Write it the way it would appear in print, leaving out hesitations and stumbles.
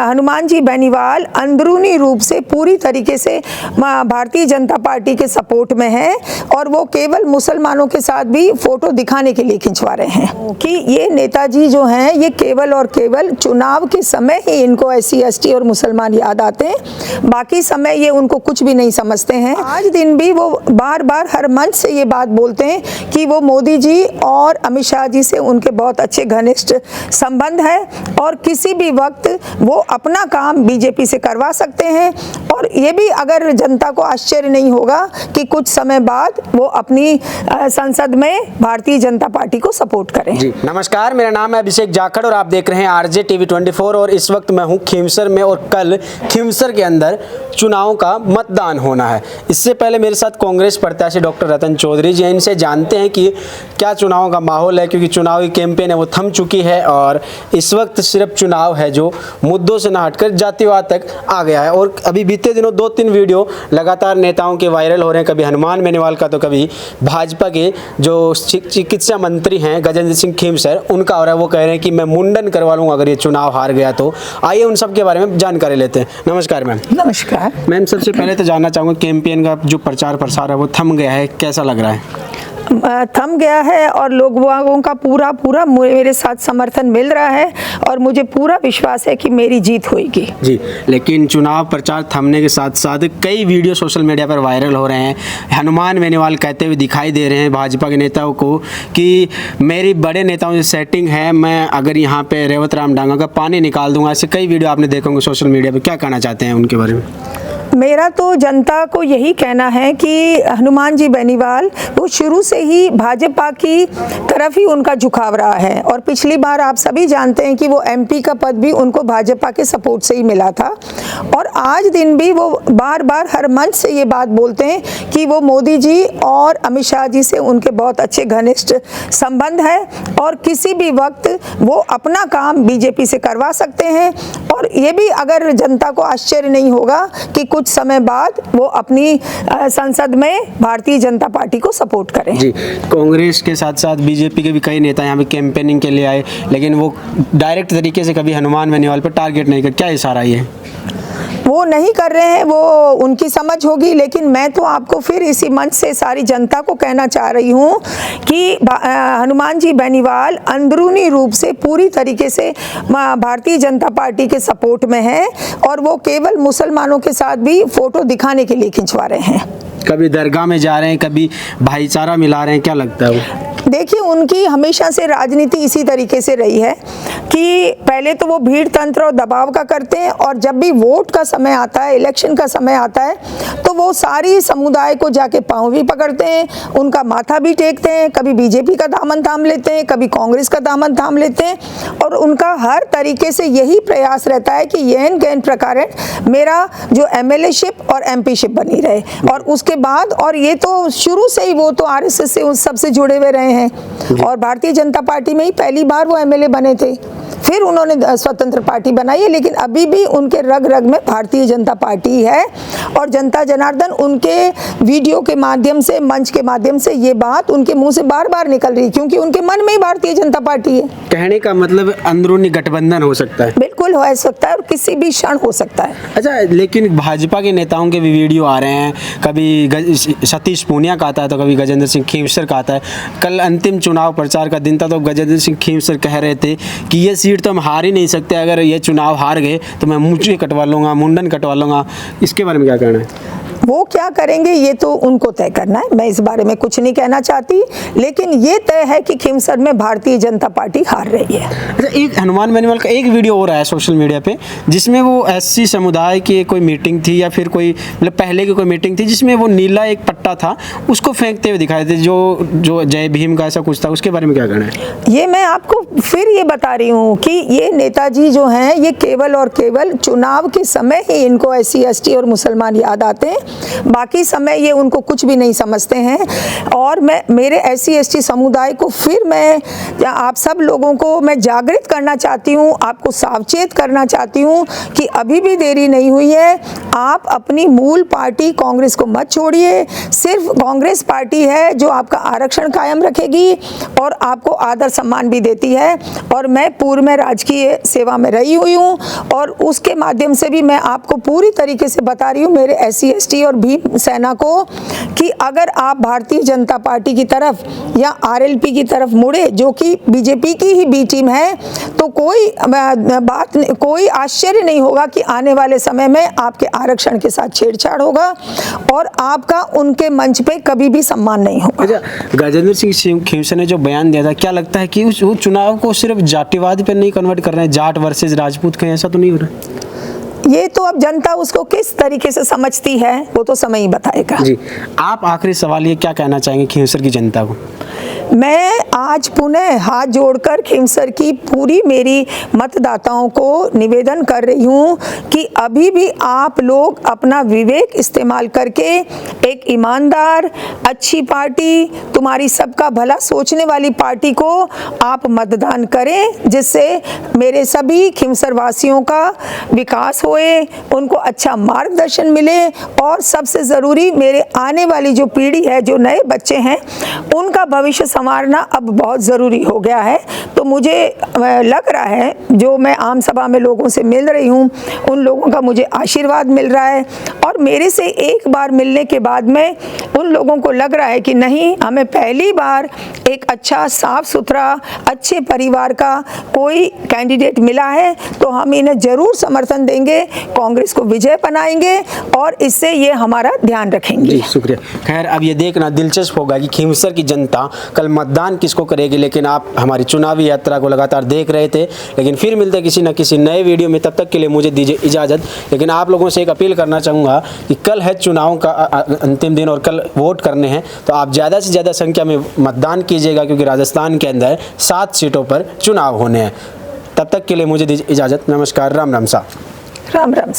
हनुमान जी बेनीवाल अंदरूनी रूप से पूरी तरीके से भारतीय जनता पार्टी के सपोर्ट में है और वो केवल मुसलमानों के साथ भी फोटो दिखाने के लिए खिंचवा रहे हैं कि ये नेताजी जो हैं ये केवल और केवल चुनाव के समय ही इनको SC ST और मुसलमान याद आते हैं, बाकी समय ये उनको कुछ भी नहीं समझते हैं। आज दिन भी वो बार बार हर मंच से ये बात बोलते हैं कि वो मोदी जी और अमित शाह जी से उनके बहुत अच्छे घनिष्ठ संबंध है और किसी भी वक्त वो अपना काम बीजेपी से करवा सकते हैं। और ये भी अगर जनता को आश्चर्य नहीं होगा कि कुछ समय बाद वो अपनी संसद में भारतीय जनता पार्टी को सपोर्ट करें। जी नमस्कार, मेरा नाम है अभिषेक जाखड़ और आप देख रहे हैं RJ TV 24 और इस वक्त मैं हूं खींवसर में और कल खींवसर के अंदर चुनाव का मतदान होना है। इससे पहले मेरे साथ कांग्रेस प्रत्याशी डॉक्टर रतन चौधरी जी हैं, इनसे जानते हैं कि क्या चुनाव का माहौल है, क्योंकि चुनावी कैंपेन है वो थम चुकी है और इस वक्त सिर्फ चुनाव है जो मुद्दों से ना हटकर जातिवाद तक आ गया है। और अभी बीते दिनों 2-3 वीडियो लगातार नेताओं के वायरल हो रहे हैं, कभी हनुमान बेनीवाल का तो कभी भाजपा के जो चिकित्सा मंत्री हैं गजेंद्र सिंह खींवसर उनका हो रहा है। वो कह रहे हैं कि मैं मुंडन करवा लूँगा अगर ये चुनाव हार गया तो। आइए उन सब के बारे में जानकारी लेते हैं। नमस्कार मैम। नमस्कार मैम, सबसे पहले तो जानना चाहूँगा कैंपेन का जो प्रचार प्रसार है वो थम गया है, कैसा लग रहा है? थम गया है और लोगों का पूरा मेरे साथ समर्थन मिल रहा है और मुझे पूरा विश्वास है कि मेरी जीत होगी। जी, लेकिन चुनाव प्रचार थमने के साथ साथ कई वीडियो सोशल मीडिया पर वायरल हो रहे हैं। हनुमान बेनीवाल कहते हुए दिखाई दे रहे हैं भाजपा के नेताओं को कि मेरी बड़े नेताओं से सेटिंग है, मैं अगर यहाँ पे रेवत राम डांगा का पानी निकाल दूंगा। ऐसे कई वीडियो आपने देखे होंगे सोशल मीडिया पर, क्या कहना चाहते हैं उनके बारे में? मेरा तो जनता को यही कहना है कि हनुमान जी बेनीवाल वो शुरू से ही भाजपा की तरफ ही उनका झुकाव रहा है और पिछली बार आप सभी जानते हैं कि वो MP का पद भी उनको भाजपा के सपोर्ट से ही मिला था। और आज दिन भी वो बार बार हर मंच से ये बात बोलते हैं कि वो मोदी जी और अमित शाह जी से उनके बहुत अच्छे घनिष्ठ संबंध है और किसी भी वक्त वो अपना काम बीजेपी से करवा सकते हैं। और ये भी अगर जनता को आश्चर्य नहीं होगा कि कुछ समय बाद वो अपनी संसद में भारतीय जनता पार्टी को सपोर्ट करें। जी, कांग्रेस के साथ साथ बीजेपी के भी कई नेता यहाँ पे कैंपेनिंग के लिए आए, लेकिन वो डायरेक्ट तरीके से कभी हनुमान बेनीवाल पर टारगेट नहीं कर, क्या इशारा ये? वो नहीं कर रहे हैं, वो उनकी समझ होगी, लेकिन मैं तो आपको फिर इसी मंच से सारी जनता को कहना चाह रही हूँ कि हनुमान जी बेनीवाल अंदरूनी रूप से पूरी तरीके से भारतीय जनता पार्टी के सपोर्ट में है और वो केवल मुसलमानों के साथ भी फोटो दिखाने के लिए खिंचवा रहे हैं। कभी दरगाह में जा रहे हैं, कभी भाईचारा मिला रहे हैं, क्या लगता है वो? देखिए, उनकी हमेशा से राजनीति इसी तरीके से रही है कि पहले तो वो भीड़ तंत्र और दबाव का करते हैं और जब भी वोट का समय आता है, इलेक्शन का समय आता है, तो वो सारी समुदाय को जाके पाँव भी पकड़ते हैं, उनका माथा भी टेकते हैं, कभी बीजेपी का दामन थाम लेते हैं, कभी कांग्रेस का दामन थाम लेते हैं और उनका हर तरीके से यही प्रयास रहता है कि येन कैन प्रकार मेरा जो MLA-शिप और MP-शिप बनी रहे। और उसके बाद, और ये तो शुरू से ही वो तो RSS से उन सबसे जुड़े हुए रहे हैं और भारतीय जनता पार्टी में ही पहली बार वो MLA बने थे, फिर उन्होंने स्वतंत्र पार्टी बनाई है, लेकिन अभी भी उनके रग रग में भारतीय जनता पार्टी है। और जनता जनार्दन उनके वीडियो के माध्यम से, मंच के माध्यम से ये बात उनके मुंह से बार बार निकल रही है क्योंकि उनके मन में ही भारतीय जनता पार्टी है। कहने का मतलब अंदरूनी गठबंधन हो सकता है? बिल्कुल हो सकता है और किसी भी क्षण हो सकता है। अच्छा, लेकिन भाजपा के नेताओं के भी वीडियो आ रहे हैं, कभी सतीश पूनिया का आता है तो कभी गजेंद्र सिंह खींवसर का आता है। कल अंतिम चुनाव प्रचार का दिन था तो गजेंद्र सिंह खींवसर कह रहे थे कि ये सीट तो हम हार ही नहीं सकते, अगर ये चुनाव हार गए तो मैं मूंछें कटवा लूँगा, मुंडन कटवा लूँगा। इसके बारे में क्या कहना है? वो क्या करेंगे ये तो उनको तय करना है, मैं इस बारे में कुछ नहीं कहना चाहती, लेकिन ये तय है कि खींवसर में भारतीय जनता पार्टी हार रही है। अच्छा, एक हनुमान बेनीवाल का एक वीडियो हो रहा है सोशल मीडिया पे जिसमें वो SC समुदाय की कोई मीटिंग थी या फिर कोई मतलब पहले की कोई मीटिंग थी जिसमें वो नीला एक पट्टा था उसको फेंकते हुए दिखाए थे, जो जय भीम का ऐसा कुछ था, उसके बारे में क्या कहना है? ये मैं आपको फिर ये बता रही हूँ कि ये नेताजी जो हैं ये केवल और केवल चुनाव के समय ही इनको SC ST और मुसलमान याद आते हैं, बाकी समय ये उनको कुछ भी नहीं समझते हैं। और मैं मेरे SC ST समुदाय को फिर मैं आप सब लोगों को मैं जागृत करना चाहती हूँ, आपको सावचेत करना चाहती हूँ कि अभी भी देरी नहीं हुई है। आप अपनी मूल पार्टी कांग्रेस को मत छोड़िए, सिर्फ कांग्रेस पार्टी है जो आपका आरक्षण कायम रखेगी और आपको आदर सम्मान भी देती है। और मैं पूर्व में राजकीय सेवा में रही हुई हूँ और उसके माध्यम से भी मैं आपको पूरी तरीके से बता रही हूँ मेरे SC ST और भीम सेना को कि अगर आप भारतीय जनता पार्टी की तरफ या RLP की तरफ मुड़े, जो कि बीजेपी की ही बी टीम है, तो कोई आश्चर्य नहीं होगा कि आने वाले समय में आपके आरक्षण के साथ छेड़छाड़ होगा और आपका उनके मंच पे कभी भी सम्मान नहीं होगा। अच्छा, गजेंद्र सिंह खींवसर ने जो बयान दिया था, क्या लगता है कि उस चुनाव को सिर्फ जातिवाद पर नहीं कन्वर्ट कर रहे हैं, जाट वर्सेस राजपूत कहीं, ऐसा तो नहीं हो रहा? ये तो अब जनता उसको किस तरीके से समझती है वो तो समय ही बताएगा। जी, आप आखिरी सवाल ये क्या कहना चाहेंगे खींवसर की जनता को? मैं आज पुनः हाथ जोड़कर खींवसर की पूरी मेरी मतदाताओं को निवेदन कर रही हूँ कि अभी भी आप लोग अपना विवेक इस्तेमाल करके एक ईमानदार, अच्छी पार्टी, तुम्हारी सबका भला सोचने वाली पार्टी को आप मतदान करें, जिससे मेरे सभी खींवसर वासियों का विकास होए, उनको अच्छा मार्गदर्शन मिले और सबसे ज़रूरी मेरे आने वाली जो पीढ़ी है, जो नए बच्चे हैं, उनका भविष्य संवारना अब बहुत ज़रूरी हो गया है। तो मुझे लग रहा है, जो मैं आम सभा में लोगों से मिल रही हूँ, उन लोगों का मुझे आशीर्वाद मिल रहा है और मेरे से एक बार मिलने के बाद में उन लोगों को लग रहा है कि नहीं, हमें पहली बार एक अच्छा, साफ सुथरा, अच्छे परिवार का कोई कैंडिडेट मिला है, तो हम इन्हें ज़रूर समर्थन देंगे, कांग्रेस को विजय बनाएंगे और इससे ये हमारा ध्यान रखेंगे। जी, शुक्रिया। खैर, अब ये देखना दिलचस्प होगा कि खींवसर की जनता कल मतदान किसको करेगी, लेकिन आप हमारी चुनावी यात्रा को लगातार देख रहे थे। लेकिन फिर मिलते हैं किसी न किसी नए वीडियो में, तब तक के लिए मुझे दीजिए इजाज़त। लेकिन आप लोगों से एक अपील करना चाहूँगा कि कल है चुनाव का अंतिम दिन और कल वोट करने हैं, तो आप ज़्यादा से ज़्यादा संख्या में मतदान कीजिएगा, क्योंकि राजस्थान के अंदर 7 सीटों पर चुनाव होने हैं। तब तक के लिए मुझे दीजिए इजाज़त। नमस्कार, राम राम साहब। राम राम साहब।